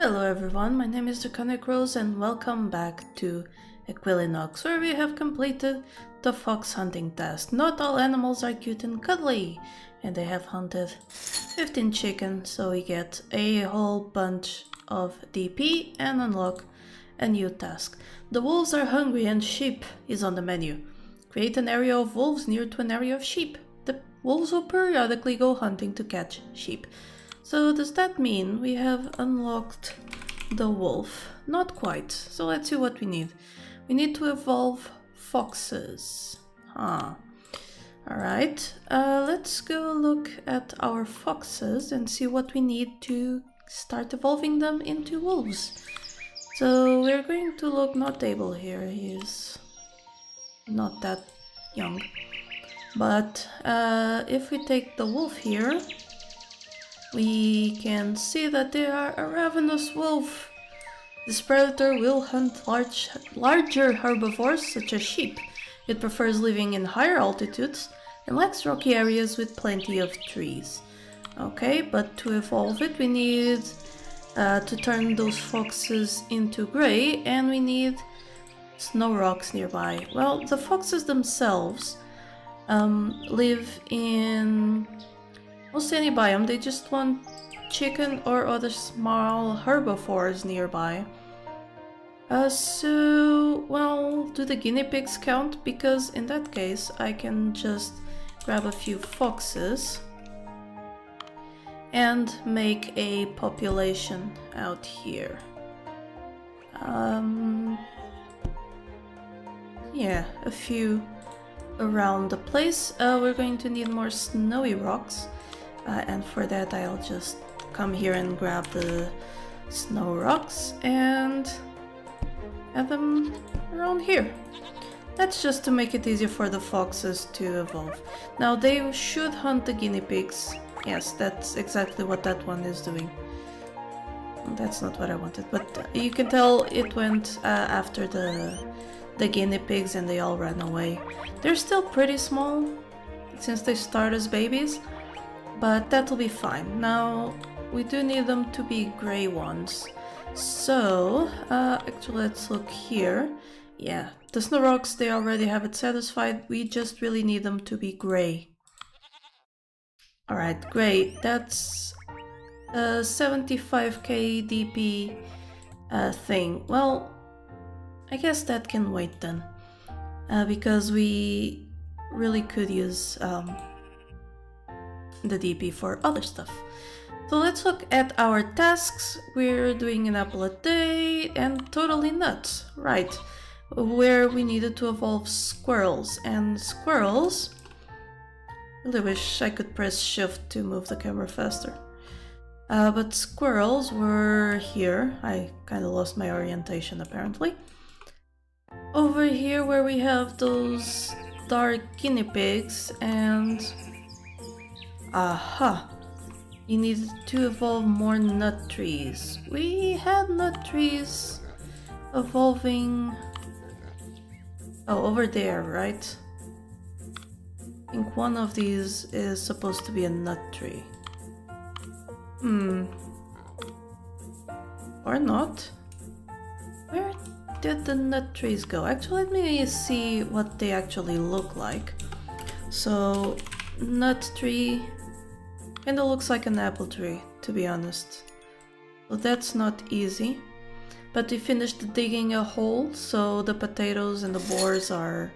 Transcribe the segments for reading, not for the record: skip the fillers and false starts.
Hello everyone, my name is Draconicrose and welcome back to Equilinox, where we have completed the fox hunting task. Not all animals are cute and cuddly, and they have hunted 15 chickens, so we get a whole bunch of DP and unlock a new task. The wolves are hungry and sheep is on the menu. Create an area of wolves near to an area of sheep. The wolves will periodically go hunting to catch sheep. So does that mean we have unlocked the wolf? Not quite. So let's see what we need. We need to evolve foxes. Alright, let's go look at our foxes and see what we need to start evolving them into wolves. So we're going to look not able here. He's not that young. But if we take the wolf here, we can see that they are a ravenous wolf. This predator will hunt larger herbivores such as sheep. It prefers living in higher altitudes and likes rocky areas with plenty of trees. Okay, but to evolve it we need to turn those foxes into grey, and we need snow rocks nearby. Well, the foxes themselves live in almost any biome. They just want chicken or other small herbivores nearby. Well, do the guinea pigs count? Because in that case I can just grab a few foxes and make a population out here. Yeah, a few around the place. We're going to need more snowy rocks. And for that I'll just come here and grab the snow rocks and have them around here. That's just to make it easier for the foxes to evolve. Now they should hunt the guinea pigs. Yes, that's exactly what that one is doing. That's not what I wanted, but you can tell it went after the guinea pigs and they all ran away. They're still pretty small since they start as babies, but that'll be fine. Now, we do need them to be grey ones. So, actually let's look here. Yeah, the snow rocks, they already have it satisfied. We just really need them to be grey. Alright, grey. That's a 75k DP thing. Well, I guess that can wait then. Because we really could use the DP for other stuff. So let's look at our tasks. We're doing an apple a day and totally nuts, right? Where we needed to evolve squirrels, and squirrels, I really wish I could press shift to move the camera faster. But squirrels were here. I kind of lost my orientation apparently. Over here where we have those dark guinea pigs, and aha! You needed to evolve more nut trees. We had nut trees evolving... Oh, over there, right? I think one of these is supposed to be a nut tree. Or not. Where did the nut trees go? Actually, let me see what they actually look like. So, nut tree kinda looks like an apple tree, to be honest. So that's not easy. But we finished digging a hole, so the potatoes and the boars are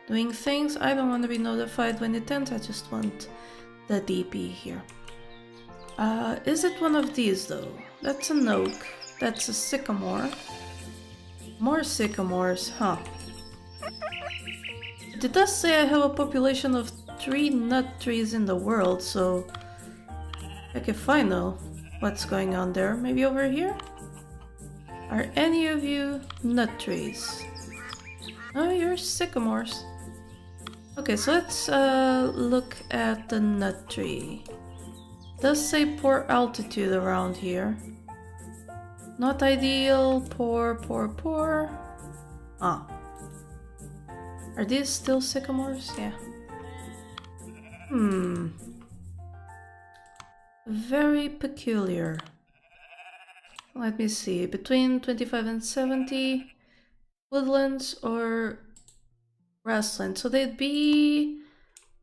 doing things. I don't want to be notified when it ends, I just want the DP here. Is it one of these though? That's an oak. That's a sycamore. More sycamores, huh? It does say I have a population of 3 nut trees in the world, so heck if I know what's going on there. Maybe over here? Are any of you nut trees? Oh, you're sycamores. Okay, so let's look at the nut tree. It does say poor altitude around here. Not ideal, poor. Ah. Are these still sycamores? Yeah. Very peculiar. Let me see, between 25 and 70 woodlands or grassland. So they'd be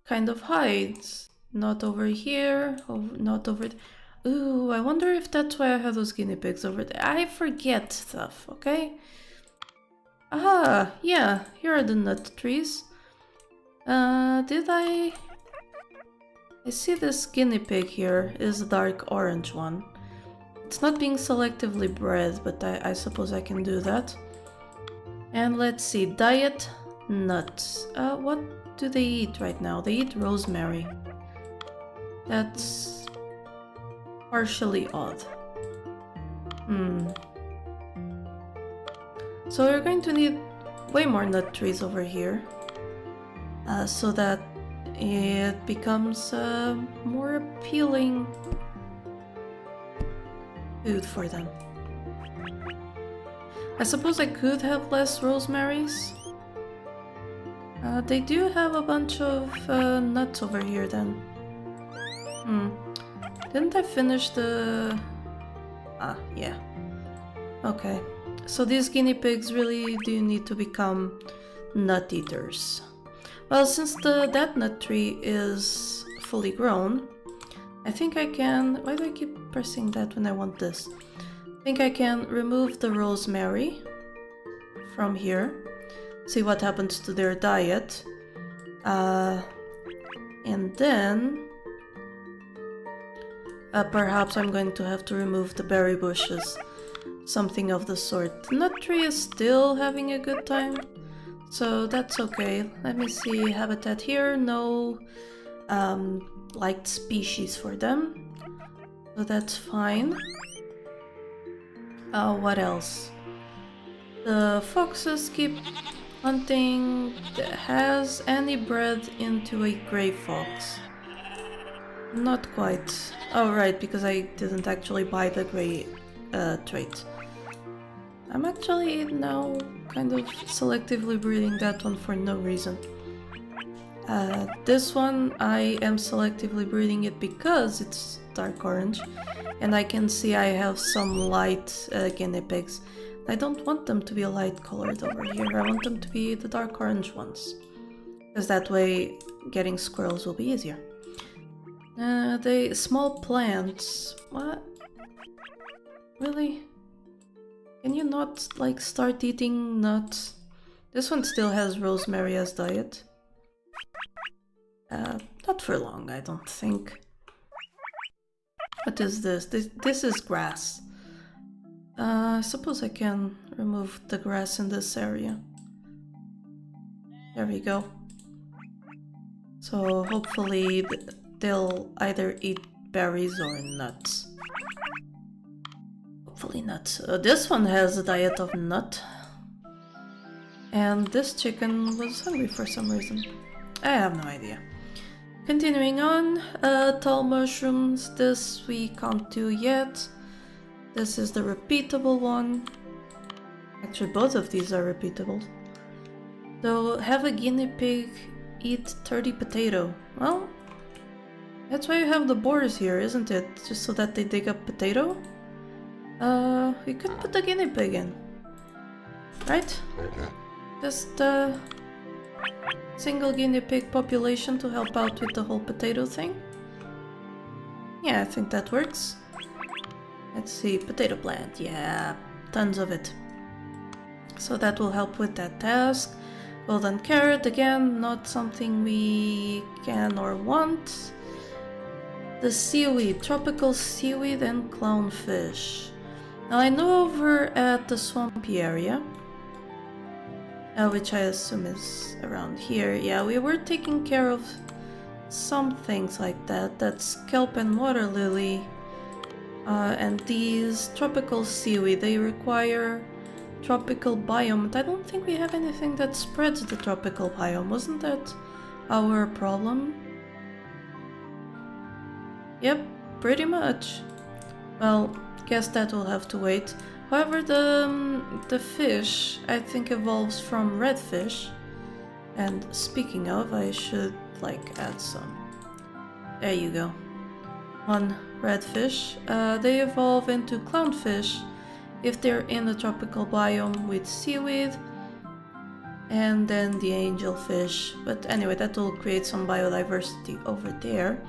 kind of hides. Not over here, not over there. Ooh, I wonder if that's why I have those guinea pigs over there. I forget stuff, okay? Ah, yeah, here are the nut trees. Did I see this guinea pig here is a dark orange one. It's not being selectively bred, but I suppose I can do that. And let's see, diet nuts. What do they eat right now? They eat rosemary. That's partially odd. So we're going to need way more nut trees over here, so that it becomes more appealing food for them. I suppose I could have less rosemaries. They do have a bunch of nuts over here then. Didn't I finish the... Ah, yeah. Okay. So these guinea pigs really do need to become nut eaters. Well, since that nut tree is fully grown, I think I can... Why do I keep pressing that when I want this? I think I can remove the rosemary from here, see what happens to their diet, and then perhaps I'm going to have to remove the berry bushes, something of the sort. The nut tree is still having a good time, so that's okay. Let me see, habitat here, no liked species for them, so that's fine. What else? The foxes keep hunting. Has any bred into a grey fox? Not quite. Oh right, because I didn't actually buy the grey trait. I'm actually now kind of selectively breeding that one for no reason. This one I am selectively breeding it because it's dark orange, and I can see I have some light guinea pigs. I don't want them to be light colored over here, I want them to be the dark orange ones, because that way getting squirrels will be easier. They small plants. What? Really? Can you not like start eating nuts? This one still has rosemary as diet. Not for long, I don't think. What is this? This is grass. I suppose I can remove the grass in this area. There we go. So hopefully they'll either eat berries or nuts. Hopefully nuts. This one has a diet of nut. And this chicken was hungry for some reason. I have no idea. Continuing on, tall mushrooms. This we can't do yet. This is the repeatable one. Actually, both of these are repeatable. So, have a guinea pig eat 30 potato. Well, that's why you have the boars here, isn't it? Just so that they dig up potato? We could put the guinea pig in. Right? Just single guinea pig population to help out with the whole potato thing. Yeah, I think that works. Let's see, potato plant, yeah, tons of it. So that will help with that task. Golden carrot, again, not something we can or want. The seaweed, tropical seaweed and clownfish. Now I know over at the swampy area, which I assume is around here, yeah, we were taking care of some things like that. That's kelp and water lily. And these tropical seaweed, they require tropical biome. I don't think we have anything that spreads the tropical biome. Wasn't that our problem? Yep, pretty much. Well, guess that will have to wait. However, the fish, I think, evolves from redfish. And speaking of, I should, like, add some. There you go. One redfish. They evolve into clownfish, if they're in a tropical biome with seaweed, and then the angelfish. But anyway, that will create some biodiversity over there.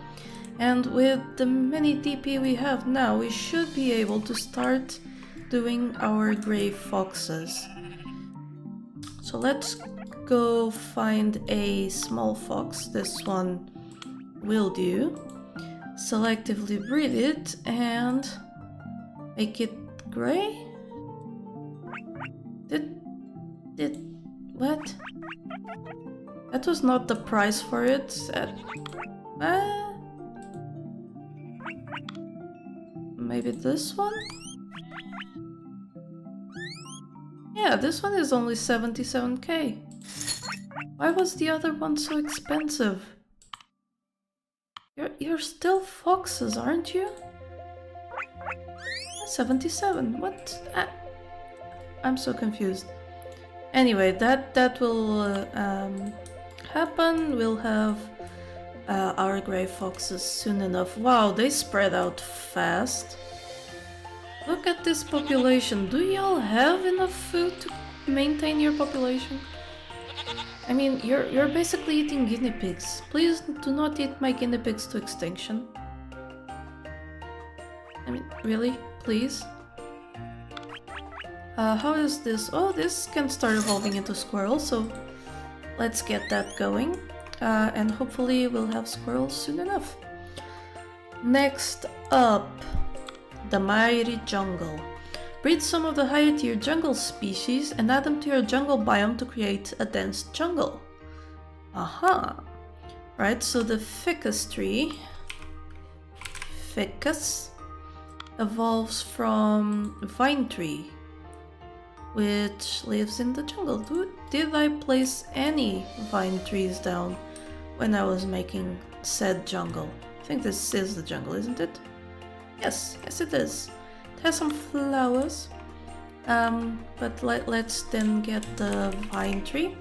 And with the mini DP we have now, we should be able to start doing our gray foxes. So let's go find a small fox. This one will do. Selectively breed it and make it gray? What? That was not the price for it. Maybe this one? Yeah, this one is only 77k. Why was the other one so expensive? You're still foxes, aren't you? 77. What? I'm so confused. Anyway, that will happen. We'll have our gray foxes soon enough. Wow, they spread out fast. Look at this population. Do y'all have enough food to maintain your population? I mean, you're basically eating guinea pigs. Please do not eat my guinea pigs to extinction. I mean, really? Please? How is this? Oh, this can start evolving into squirrels, so let's get that going. And hopefully we'll have squirrels soon enough. Next up, the mighty jungle. Breed some of the higher tier jungle species and add them to your jungle biome to create a dense jungle. Aha! Right, so the ficus tree, ficus, evolves from vine tree, which lives in the jungle. Did I place any vine trees down when I was making said jungle? I think this is the jungle, isn't it? Yes it is. It has some flowers. But let's then get the vine tree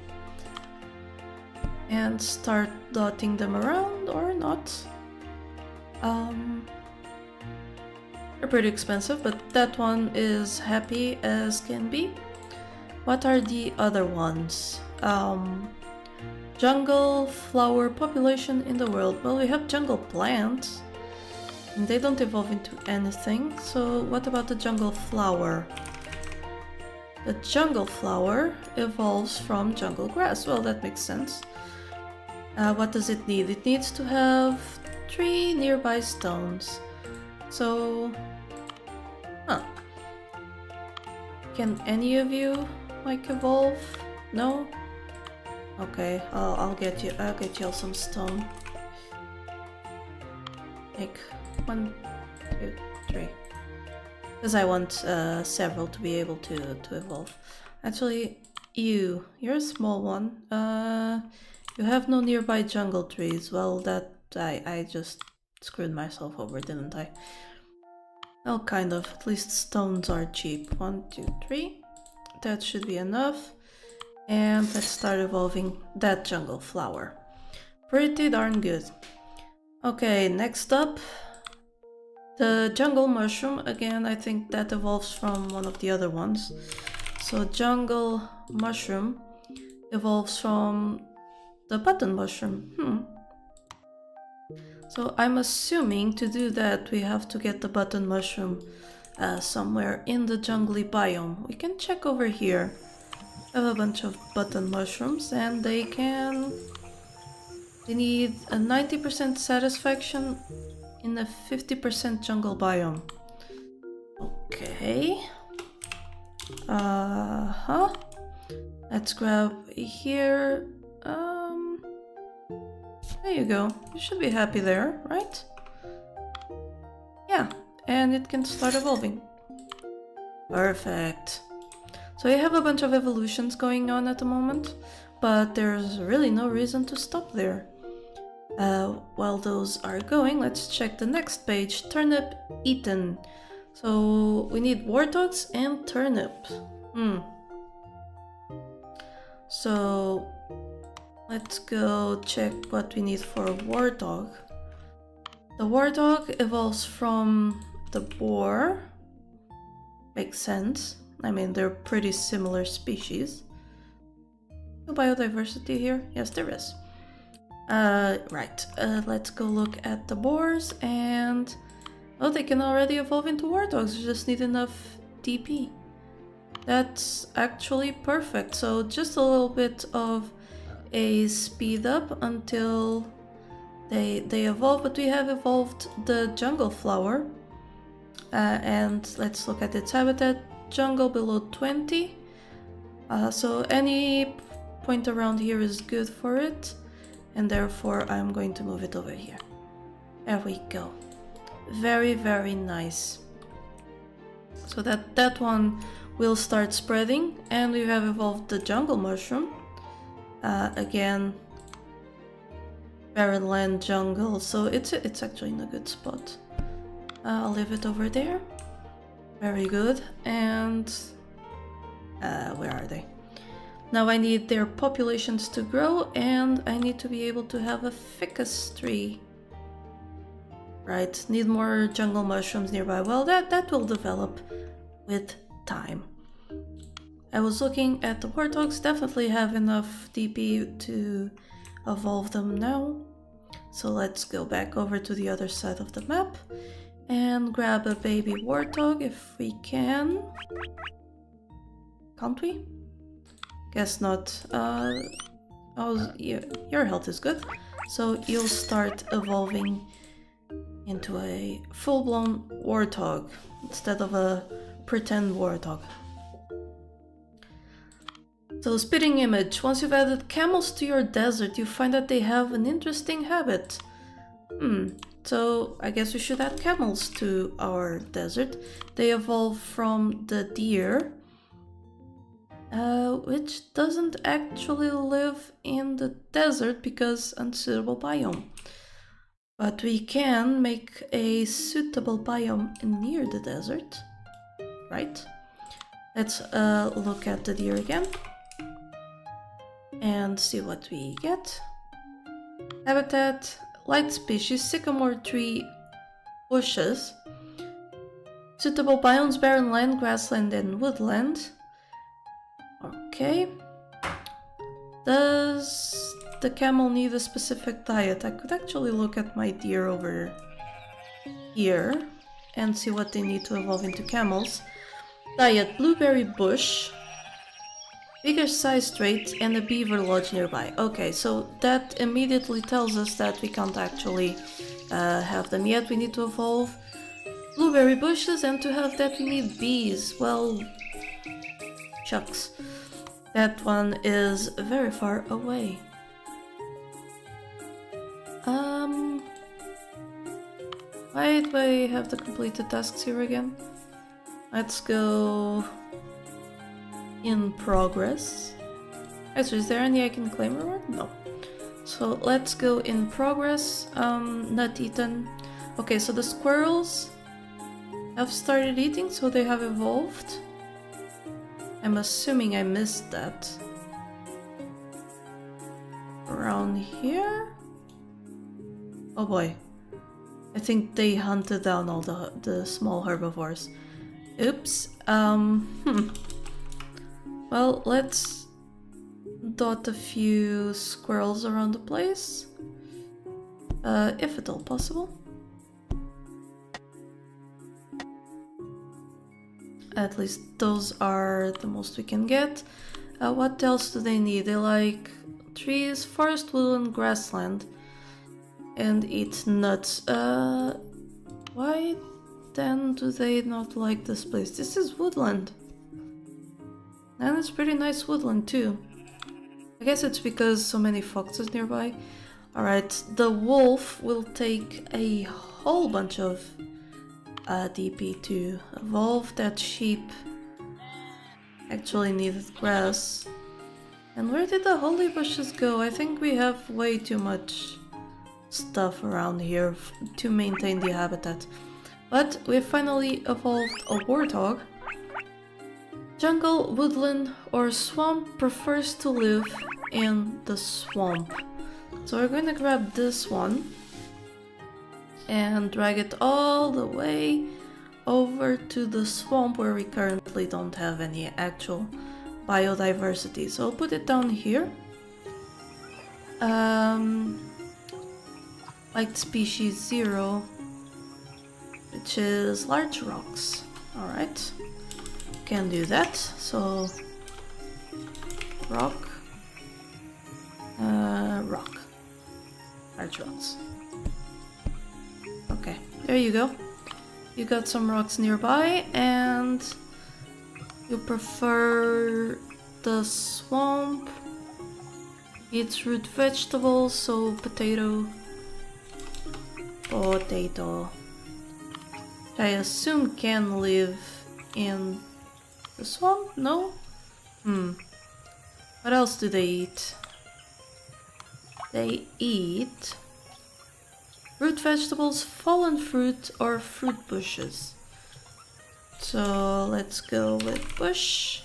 and start dotting them around, or not. They're pretty expensive, but that one is happy as can be. What are the other ones? Jungle flower population in the world. Well, we have jungle plants, and they don't evolve into anything. So what about the jungle flower? The jungle flower evolves from jungle grass. Well, that makes sense. What does it need? It needs to have 3 nearby stones. So, can any of you like evolve? No? Okay, I'll get you all some stone. Like 1, 2, 3. Because I want several to be able to evolve. Actually, you're a small one. You have no nearby jungle trees. Well, that I just screwed myself over, didn't I? Well, kind of. At least stones are cheap. 1, 2, 3. That should be enough. And let's start evolving that jungle flower. Pretty darn good. Okay, next up, the jungle mushroom. Again, I think that evolves from one of the other ones. So jungle mushroom evolves from the button mushroom. So I'm assuming to do that we have to get the button mushroom somewhere in the jungly biome. We can check over here. I have a bunch of button mushrooms, and they need a 90% satisfaction in a 50% jungle biome. Okay. Let's grab here. There you go. You should be happy there, right? Yeah, and it can start evolving. Perfect. So you have a bunch of evolutions going on at the moment, but there's really no reason to stop there. While those are going, let's check the next page. Turnip eaten. So we need warthogs and turnip. So let's go check what we need for a warthog. The warthog evolves from the boar. Makes sense. I mean, they're pretty similar species. No biodiversity here? Yes, there is. Right. Let's go look at the boars and... Oh, they can already evolve into warthogs. You just need enough DP. That's actually perfect. So just a little bit of a speed up until they evolve. But we have evolved the jungle flower. And let's look at its habitat. Jungle below 20. So any point around here is good for it. And therefore I'm going to move it over here. There we go. Very, very nice. So that one will start spreading, and we have evolved the jungle mushroom. Again, barren land jungle, so it's actually in a good spot. I'll leave it over there. Very good. And where are they? Now I need their populations to grow, and I need to be able to have a ficus tree. Right, need more jungle mushrooms nearby. Well, that will develop with time. I was looking at the warthogs, definitely have enough DP to evolve them now. So let's go back over to the other side of the map and grab a baby warthog if we can. Can't we? Guess not. Oh, your health is good. So you'll start evolving into a full-blown warthog instead of a pretend warthog. So, spitting image. Once you've added camels to your desert, you find that they have an interesting habit. So I guess we should add camels to our desert. They evolve from the deer, which doesn't actually live in the desert because unsuitable biome. But we can make a suitable biome near the desert, right? Let's look at the deer again and see what we get. Habitat, light species, sycamore tree, bushes. Suitable biomes, barren land, grassland and woodland. Okay. Does the camel need a specific diet? I could actually look at my deer over here and see what they need to evolve into camels. Diet, blueberry bush, bigger size trait, and a beaver lodge nearby. Okay, so that immediately tells us that we can't actually have them yet. We need to evolve blueberry bushes, and to have that we need bees. Well, shucks. That one is very far away. Why do I have the completed tasks here again? Let's go in progress. So is there any I can claim reward? No. So let's go in progress. Not eaten. Okay, so the squirrels have started eating, so they have evolved. I'm assuming I missed that. Around here? Oh boy. I think they hunted down all the small herbivores. Oops. Well, let's dot a few squirrels around the place. If at all possible. At least those are the most we can get. What else do they need? They like trees, forest, woodland, grassland, and eat nuts. Why then do they not like this place? This is woodland. And it's pretty nice woodland too. I guess it's because so many foxes nearby. Alright, the wolf will take a whole bunch of DP to evolve. That sheep actually needed grass. And where did the holly bushes go? I think we have way too much stuff around here to maintain the habitat. But we finally evolved a warthog. Jungle, woodland, or swamp, prefers to live in the swamp. So we're going to grab this one and drag it all the way over to the swamp where we currently don't have any actual biodiversity. So I'll put it down here. Like species 0, which is large rocks. Alright, can do that. So rock, rock, large rocks. Okay, there you go. You got some rocks nearby, and you prefer the swamp. Eats root vegetables, so potato. I assume can live in the swamp? No? What else do they eat? They eat root vegetables, fallen fruit, or fruit bushes. So let's go with bush.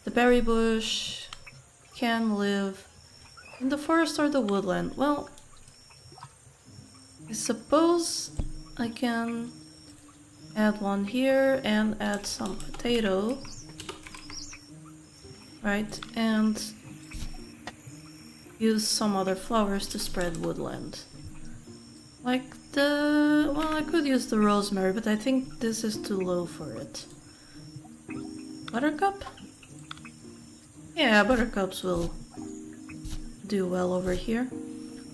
The berry bush can live in the forest or the woodland. Well, I suppose I can add one here and add some potato. Right, and use some other flowers to spread woodland. Like well, I could use the rosemary, but I think this is too low for it. Buttercup? Yeah, buttercups will do well over here.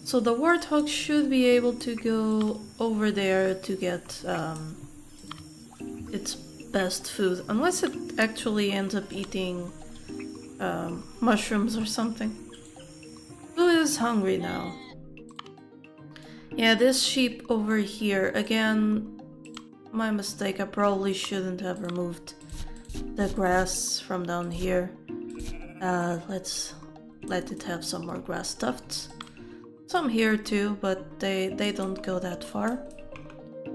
So the warthog should be able to go over there to get its best food, unless it actually ends up eating mushrooms or something. Who is hungry now? Yeah, this sheep over here, again, my mistake. I probably shouldn't have removed the grass from down here. Let's let it have some more grass tufts. Some here too, but they don't go that far.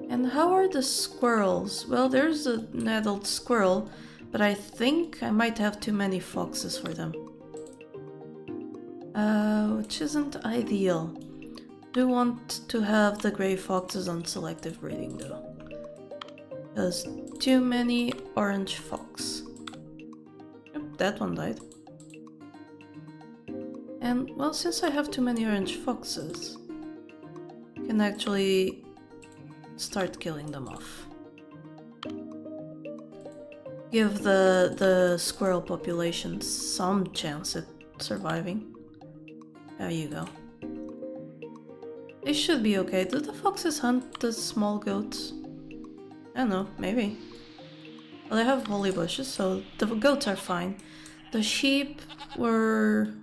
And how are the squirrels? Well, there's an adult squirrel, but I think I might have too many foxes for them. Which isn't ideal. Do want to have the gray foxes on selective breeding though. There's too many orange fox. Yep, that one died. And, well, since I have too many orange foxes, I can actually start killing them off. Give the squirrel population some chance at surviving. There you go. They should be okay. Do the foxes hunt the small goats? I don't know, maybe. Well, they have holly bushes, so the goats are fine. The sheep were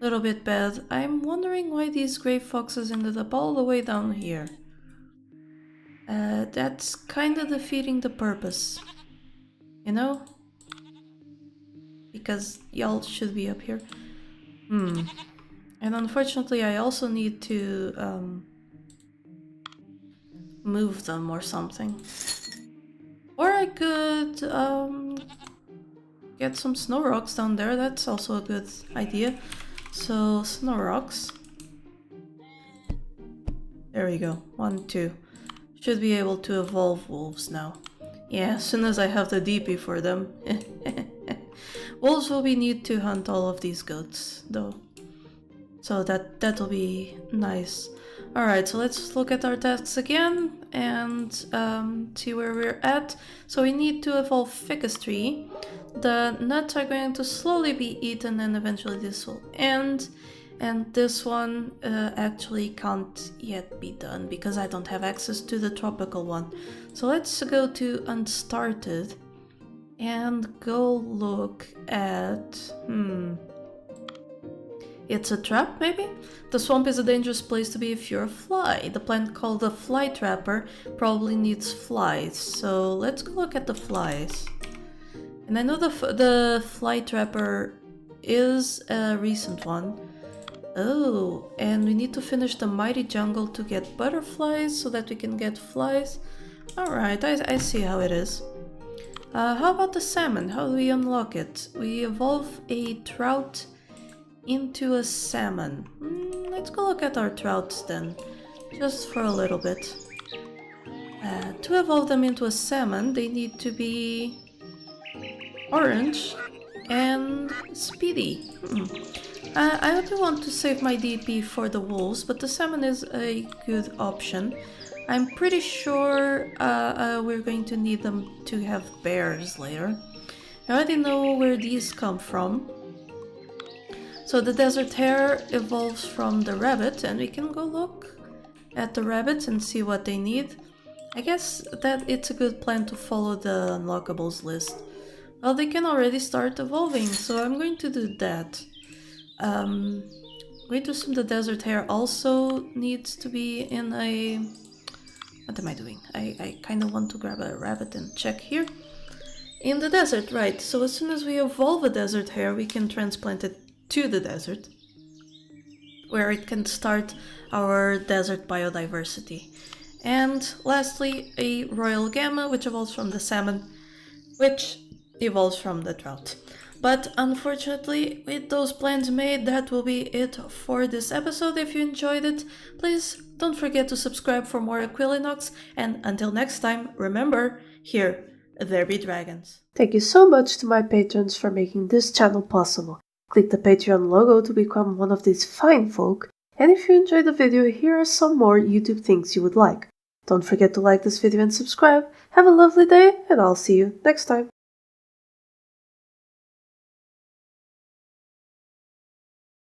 a little bit bad. I'm wondering why these gray foxes ended up all the way down here. That's kind of defeating the purpose. You know? Because y'all should be up here. And unfortunately I also need to move them or something. Or I could get some snow rocks down there. That's also a good idea. So, snow rocks. There we go. 1, 2. Should be able to evolve wolves now. Yeah, as soon as I have the DP for them. Wolves will be need to hunt all of these goats, though. So that'll be nice. Alright, so let's look at our tasks again and see where we're at. So we need to evolve Ficus tree. The nuts are going to slowly be eaten and eventually this will end. And this one actually can't yet be done because I don't have access to the tropical one. So let's go to Unstarted and go look at... It's a trap, maybe? The swamp is a dangerous place to be if you're a fly. The plant called the fly trapper probably needs flies. So let's go look at the flies. And I know the fly trapper is a recent one. Oh, and we need to finish the mighty jungle to get butterflies so that we can get flies. Alright, I see how it is. How about the salmon? How do we unlock it? We evolve a trout into a salmon. Let's go look at our trouts then, just for a little bit. To evolve them into a salmon, they need to be orange and speedy. I do want to save my DP for the wolves, but the salmon is a good option. I'm pretty sure we're going to need them to have bears later. I already know where these come from. So the desert hare evolves from the rabbit, and we can go look at the rabbits and see what they need. I guess that it's a good plan to follow the unlockables list. Well, they can already start evolving, so I'm going to do that. I'm going to assume the desert hare also needs to be in a... What am I doing? I kind of want to grab a rabbit and check here. In the desert, right. So as soon as we evolve a desert hare, we can transplant it to the desert, where it can start our desert biodiversity. And lastly, a royal gamma, which evolves from the salmon, which evolves from the trout. But unfortunately, with those plans made, that will be it for this episode. If you enjoyed it, please don't forget to subscribe for more Equilinox, and until next time, remember, here there be dragons. Thank you so much to my patrons for making this channel possible. Click the Patreon logo to become one of these fine folk, and if you enjoyed the video, here are some more YouTube things you would like. Don't forget to like this video and subscribe. Have a lovely day, and I'll see you next time.